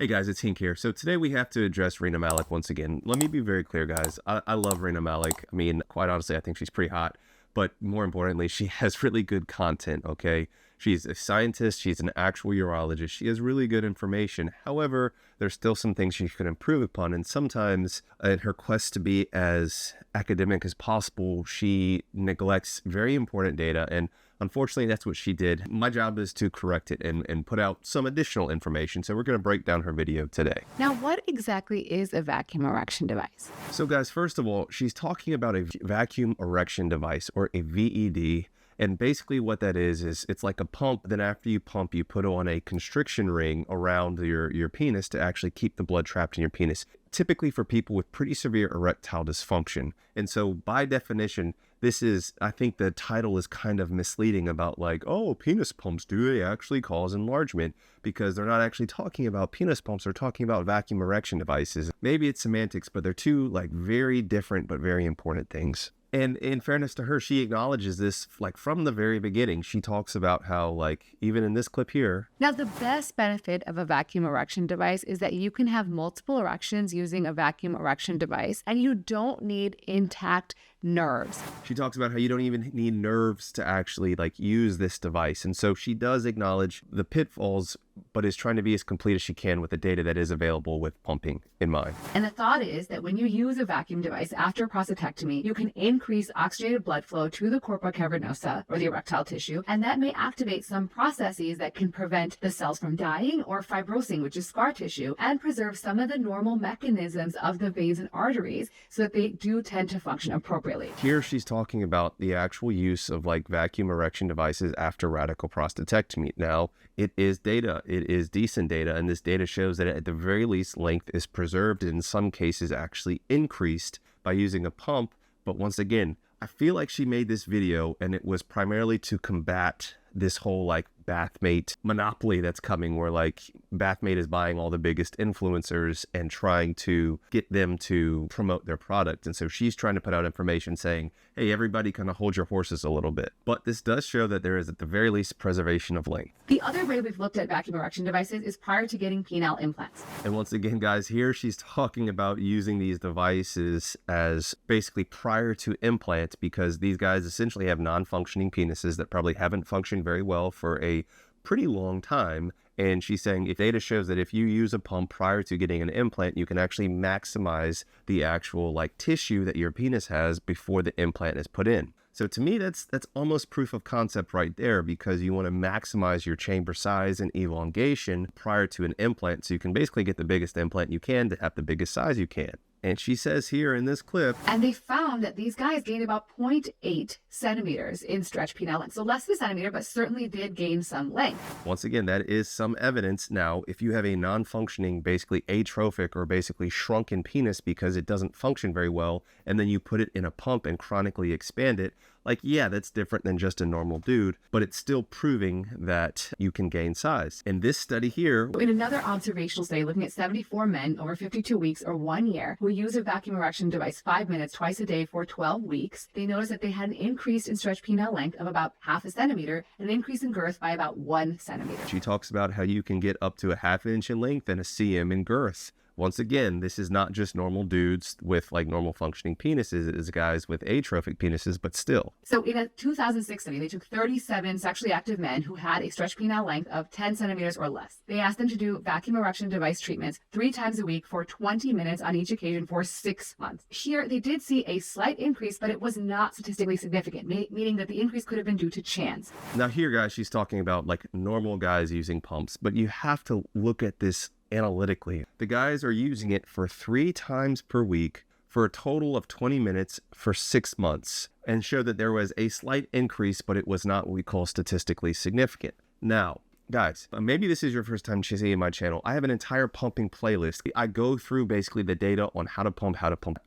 Hey guys, it's Hink here. So today we have to address Rena Malik once again. Let me be very clear, guys. I love Rena Malik. I mean, quite honestly, I think she's pretty hot. But more importantly, she has really good content, okay? She's a scientist. She's an actual urologist. She has really good information. However, there's still some things she could improve upon. And sometimes in her quest to be as academic as possible, she neglects very important data. And unfortunately, that's what she did. My job is to correct it and put out some additional information. So we're going to break down her video today. Now, what exactly is a vacuum erection device? So guys, first of all, she's talking about a vacuum erection device, or a VED. And basically what that is it's like a pump. Then after you pump, you put on a constriction ring around your penis to actually keep the blood trapped in your penis, typically for people with pretty severe erectile dysfunction. And so by definition, I think the title is kind of misleading about like, oh, penis pumps, do they actually cause enlargement? Because they're not actually talking about penis pumps, they're talking about vacuum erection devices. Maybe it's semantics, but they're two like very different but very important things. And in fairness to her, she acknowledges this like from the very beginning. She talks about how like, even in this clip here. Now, the best benefit of a vacuum erection device is that you can have multiple erections using a vacuum erection device, and you don't need intact nerves. She talks about how you don't even need nerves to actually like use this device. And so she does acknowledge the pitfalls, but is trying to be as complete as she can with the data that is available with pumping in mind. And the thought is that when you use a vacuum device after prostatectomy, you can increase oxygenated blood flow to the corpora cavernosa, or the erectile tissue, and that may activate some processes that can prevent the cells from dying or fibrosing, which is scar tissue, and preserve some of the normal mechanisms of the veins and arteries so that they do tend to function appropriately. Here she's talking about the actual use of like vacuum erection devices after radical prostatectomy. Now, it is data. It is decent data, and this data shows that at the very least length is preserved, and in some cases actually increased by using a pump. But once again, I feel like she made this video and it was primarily to combat this whole like Bathmate monopoly that's coming, where like Bathmate is buying all the biggest influencers and trying to get them to promote their product. And so she's trying to put out information saying, hey, everybody kind of hold your horses a little bit. But this does show that there is at the very least preservation of length. The other way we've looked at vacuum erection devices is prior to getting penile implants. And once again, guys, here she's talking about using these devices as basically prior to implant, because these guys essentially have non-functioning penises that probably haven't functioned very well for a pretty long time. And she's saying if data shows that if you use a pump prior to getting an implant, you can actually maximize the actual like tissue that your penis has before the implant is put in. So to me, that's almost proof of concept right there, because you want to maximize your chamber size and elongation prior to an implant, so you can basically get the biggest implant you can to have the biggest size you can. And she says here in this clip, and they found that these guys gained about 0.8 centimeters in stretch penile length. So less than a centimeter, but certainly did gain some length. Once again, that is some evidence. Now, if you have a non-functioning, basically atrophic or basically shrunken penis because it doesn't function very well, and then you put it in a pump and chronically expand it, like, yeah, that's different than just a normal dude, but it's still proving that you can gain size. In this study here, in another observational study looking at 74 men over 52 weeks or 1 year who use a vacuum erection device 5 minutes twice a day for 12 weeks, they noticed that they had an increase in stretch penile length of about 0.5 centimeter and an increase in girth by about 1 centimeter. She talks about how you can get up to a 1/2 inch in length and a cm in girth. Once again, this is not just normal dudes with like normal functioning penises, it is guys with atrophic penises, but still. So in a 2006 study, they took 37 sexually active men who had a stretch penile length of 10 centimeters or less. They asked them to do vacuum erection device treatments 3 times a week for 20 minutes on each occasion for 6 months. Here, they did see a slight increase, but it was not statistically significant, meaning that the increase could have been due to chance. Now here, guys, she's talking about like normal guys using pumps, but you have to look at this analytically. The guys are using it for 3 times per week for a total of 20 minutes for 6 months, and show that there was a slight increase, but it was not what we call statistically significant. Now, guys, maybe this is your first time seeing my channel. I have an entire pumping playlist. I go through basically the data on how to pump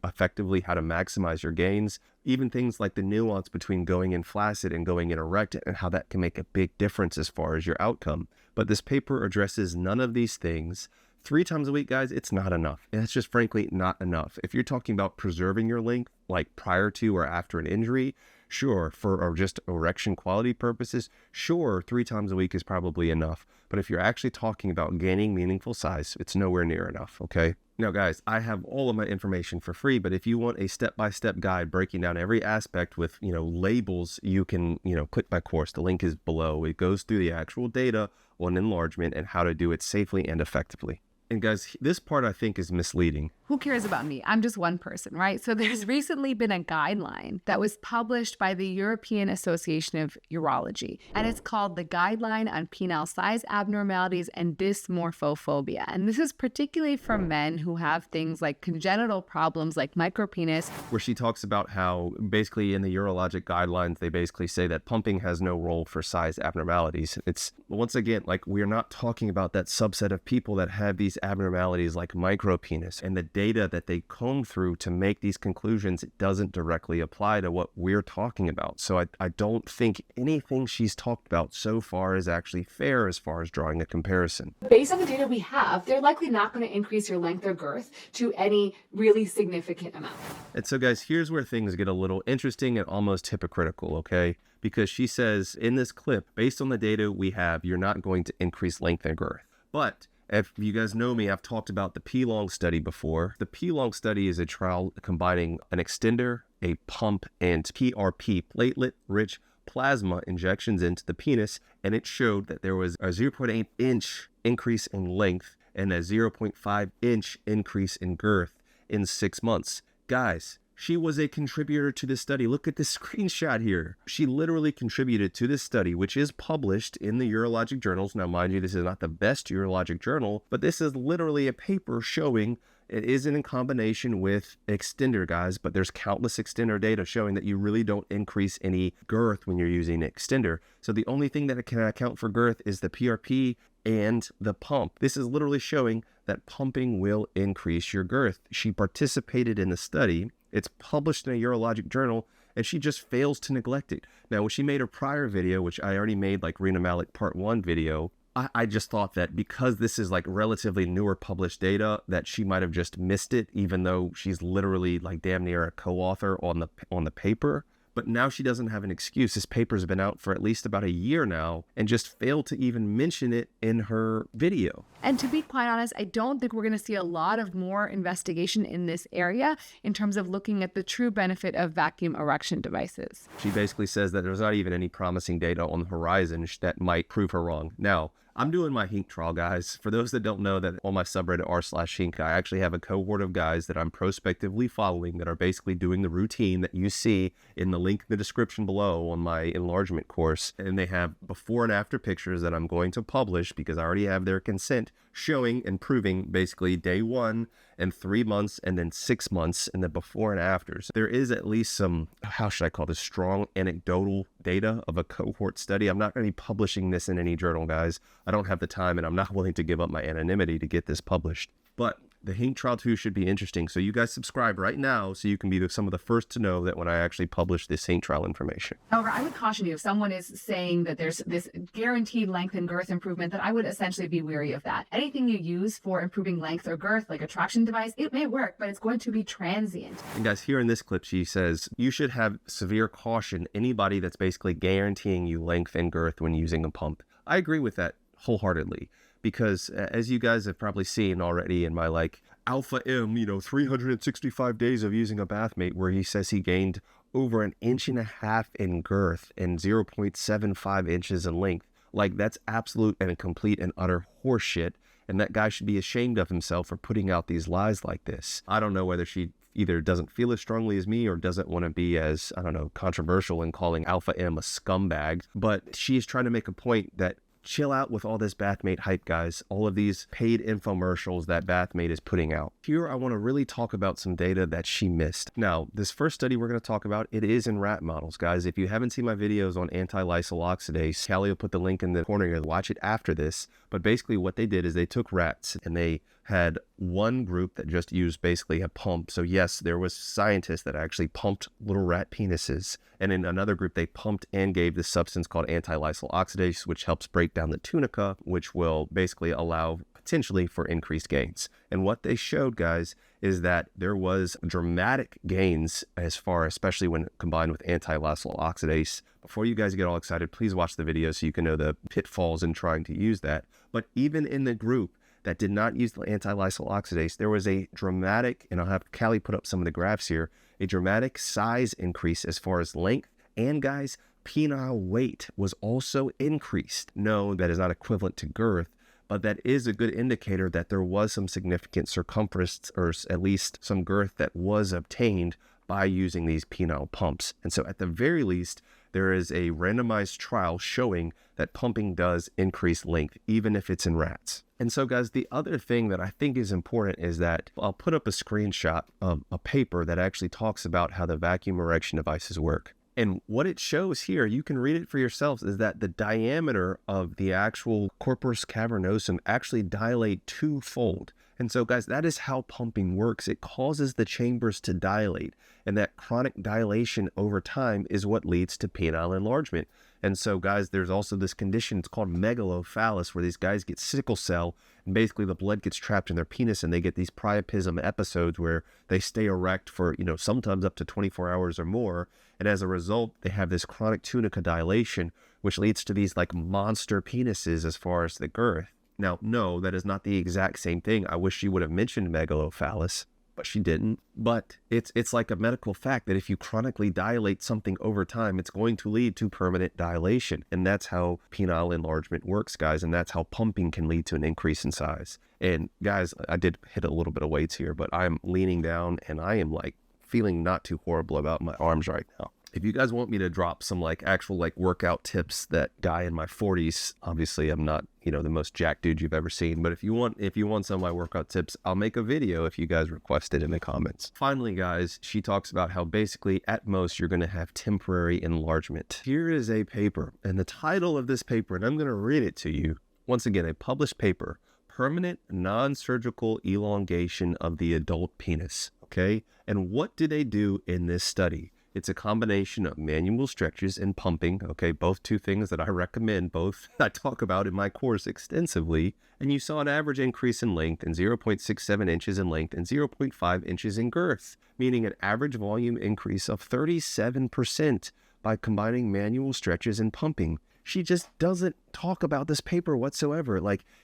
effectively, how to maximize your gains, even things like the nuance between going in flaccid and going in erect, and how that can make a big difference as far as your outcome. But this paper addresses none of these things. 3 times a week, guys, it's not enough. It's just frankly not enough. If you're talking about preserving your length, like prior to or after an injury, sure, for or just erection quality purposes, sure, 3 times a week is probably enough. But if you're actually talking about gaining meaningful size, it's nowhere near enough, okay? Now, guys, I have all of my information for free, but if you want a step-by-step guide breaking down every aspect with, labels, you can, click my course. The link is below. It goes through the actual data on enlargement and how to do it safely and effectively. And guys, this part I think is misleading. Who cares about me? I'm just one person, right? So there's recently been a guideline that was published by the European Association of Urology, and it's called the Guideline on Penile Size Abnormalities and Dysmorphophobia. And this is particularly for men who have things like congenital problems like micropenis. Where she talks about how basically in the urologic guidelines, they basically say that pumping has no role for size abnormalities. It's, once again, like we're not talking about that subset of people that have these abnormalities like micropenis, and the data that they comb through to make these conclusions, it doesn't directly apply to what we're talking about. So I don't think anything she's talked about so far is actually fair as far as drawing a comparison. Based on the data we have, they're likely not going to increase your length or girth to any really significant amount. And so guys, here's where things get a little interesting and almost hypocritical, okay? Because she says in this clip, based on the data we have, you're not going to increase length and girth. But if you guys know me, I've talked about the P-Long study before. The P-Long study is a trial combining an extender, a pump, and PRP, platelet-rich plasma injections into the penis, and it showed that there was a 0.8 inch increase in length and a 0.5 inch increase in girth in 6 months. Guys, she was a contributor to this study. Look at this screenshot here. She literally contributed to this study, which is published in the urologic journals. Now, mind you, this is not the best urologic journal, but this is literally a paper showing it isn't in combination with extender, guys, but there's countless extender data showing that you really don't increase any girth when you're using an extender. So the only thing that can account for girth is the PRP and the pump. This is literally showing that pumping will increase your girth. She participated in the study. It's published in a urologic journal, and she just fails to neglect it. Now, when she made her prior video, which I already made like Rena Malik part 1 video, I just thought that because this is like relatively newer published data, that she might have just missed it, even though she's literally like damn near a co-author on the paper. But now she doesn't have an excuse. This paper's been out for at least about a year now and just failed to even mention it in her video. And to be quite honest, I don't think we're going to see a lot of more investigation in this area in terms of looking at the true benefit of vacuum erection devices. She basically says that there's not even any promising data on the horizon that might prove her wrong. Now, I'm doing my Hink trial, guys. For those that don't know, that on my subreddit r/Hink, I actually have a cohort of guys that I'm prospectively following that are basically doing the routine that you see in the link in the description below on my enlargement course. And they have before and after pictures that I'm going to publish because I already have their consent, showing and proving basically day 1 and 3 months and then 6 months and the before and afters. There is at least some, how should I call this, strong anecdotal data of a cohort study. I'm not going to be publishing this in any journal, guys. I don't have the time and I'm not willing to give up my anonymity to get this published. But the Hink trial 2 should be interesting. So you guys subscribe right now so you can be some of the first to know that when I actually publish this Hink trial information. However, I would caution you, if someone is saying that there's this guaranteed length and girth improvement, that I would essentially be wary of that. Anything you use for improving length or girth, like a traction device, it may work, but it's going to be transient. And guys, here in this clip, she says, you should have severe caution anybody that's basically guaranteeing you length and girth when using a pump. I agree with that wholeheartedly. Because as you guys have probably seen already in my like Alpha M, 365 days of using a bathmate, where he says he gained over 1.5 inches in girth and 0.75 inches in length. Like, that's absolute and complete and utter horseshit. And that guy should be ashamed of himself for putting out these lies like this. I don't know whether she either doesn't feel as strongly as me or doesn't want to be as, controversial in calling Alpha M a scumbag. But she is trying to make a point that chill out with all this Bathmate hype, guys. All of these paid infomercials that Bathmate is putting out. Here, I want to really talk about some data that she missed. Now, this first study we're going to talk about, it is in rat models, guys. If you haven't seen my videos on anti-lysyl oxidase, Callie will put the link in the corner here. Watch it after this. But basically what they did is they took rats and they had one group that just used basically a pump. So yes, there was scientists that actually pumped little rat penises. And in another group, they pumped and gave this substance called anti-lysyl oxidase, which helps break down the tunica, which will basically allow potentially for increased gains. And what they showed, guys, is that there was dramatic gains as far, especially when combined with anti-lysyl oxidase. Before you guys get all excited, please watch the video so you can know the pitfalls in trying to use that. But even in the group that did not use the anti-lysyl oxidase, there was a dramatic, and I'll have Callie put up some of the graphs here, a dramatic size increase as far as length. And guys, penile weight was also increased. No, that is not equivalent to girth, but that is a good indicator that there was some significant circumference, or at least some girth, that was obtained by using these penile pumps. And so at the very least, there is a randomized trial showing that pumping does increase length, even if it's in rats. And so guys, the other thing that I think is important is that I'll put up a screenshot of a paper that actually talks about how the vacuum erection devices work. And what it shows here, you can read it for yourselves, is that the diameter of the actual corpus cavernosum actually dilate twofold. And so guys, that is how pumping works. It causes the chambers to dilate, and that chronic dilation over time is what leads to penile enlargement. And so guys, there's also this condition, it's called megalophallus, where these guys get sickle cell, and basically the blood gets trapped in their penis, and they get these priapism episodes where they stay erect for, sometimes up to 24 hours or more. And as a result, they have this chronic tunica dilation, which leads to these like monster penises as far as the girth. Now, no, that is not the exact same thing. I wish she would have mentioned megalophallus, but she didn't. But it's like a medical fact that if you chronically dilate something over time, it's going to lead to permanent dilation. And that's how penile enlargement works, guys. And that's how pumping can lead to an increase in size. And guys, I did hit a little bit of weights here, but I'm leaning down and I am like feeling not too horrible about my arms right now. If you guys want me to drop some actual workout tips, that guy in my 40s, obviously I'm not, the most jacked dude you've ever seen, but if you want some of my workout tips, I'll make a video if you guys request it in the comments. Finally, guys, she talks about how basically at most you're going to have temporary enlargement. Here is a paper, and the title of this paper, and I'm going to read it to you. Once again, a published paper, Permanent Non-Surgical Elongation of the Adult Penis. Okay, and what do they do in this study? It's a combination of manual stretches and pumping, okay, both two things that I recommend, both I talk about in my course extensively, and you saw an average increase in length and 0.67 inches in length and 0.5 inches in girth, meaning an average volume increase of 37% by combining manual stretches and pumping. She just doesn't talk about this paper whatsoever.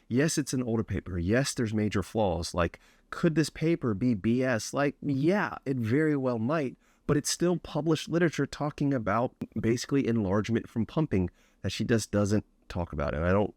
Yes, it's an older paper. Yes, there's major flaws. Could this paper be BS? Yeah, it very well might. But it's still published literature talking about basically enlargement from pumping that she just doesn't talk about. And I don't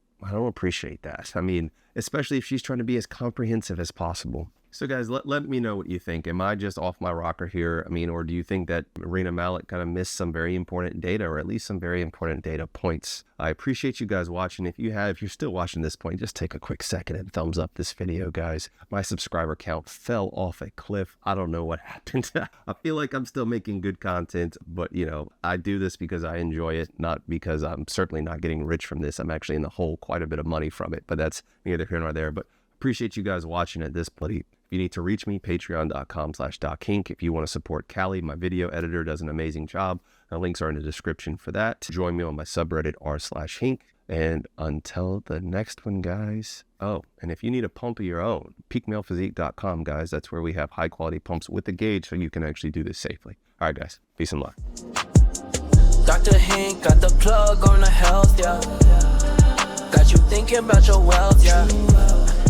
appreciate that. I mean, especially if she's trying to be as comprehensive as possible. So guys, let me know what you think. Am I just off my rocker here? I mean, or do you think that Rena Malik kind of missed some very important data, or at least some very important data points? I appreciate you guys watching. If you're still watching this point, just take a quick second and thumbs up this video, guys. My subscriber count fell off a cliff. I don't know what happened. I feel like I'm still making good content, but I do this because I enjoy it, not because I'm certainly not getting rich from this. I'm actually in the hole quite a bit of money from it, but that's neither here nor there. But appreciate you guys watching at this point. If you need to reach me, patreon.com/DocHink. If you want to support Callie, my video editor does an amazing job. The links are in the description for that. Join me on my subreddit r/Hink. And until the next one, guys. Oh, and if you need a pump of your own, peakmalephysique.com, guys. That's where we have high quality pumps with the gauge so you can actually do this safely. All right, guys. Peace and love. Dr. Hink got the plug on the health, yeah. Got you thinking about your wealth, yeah.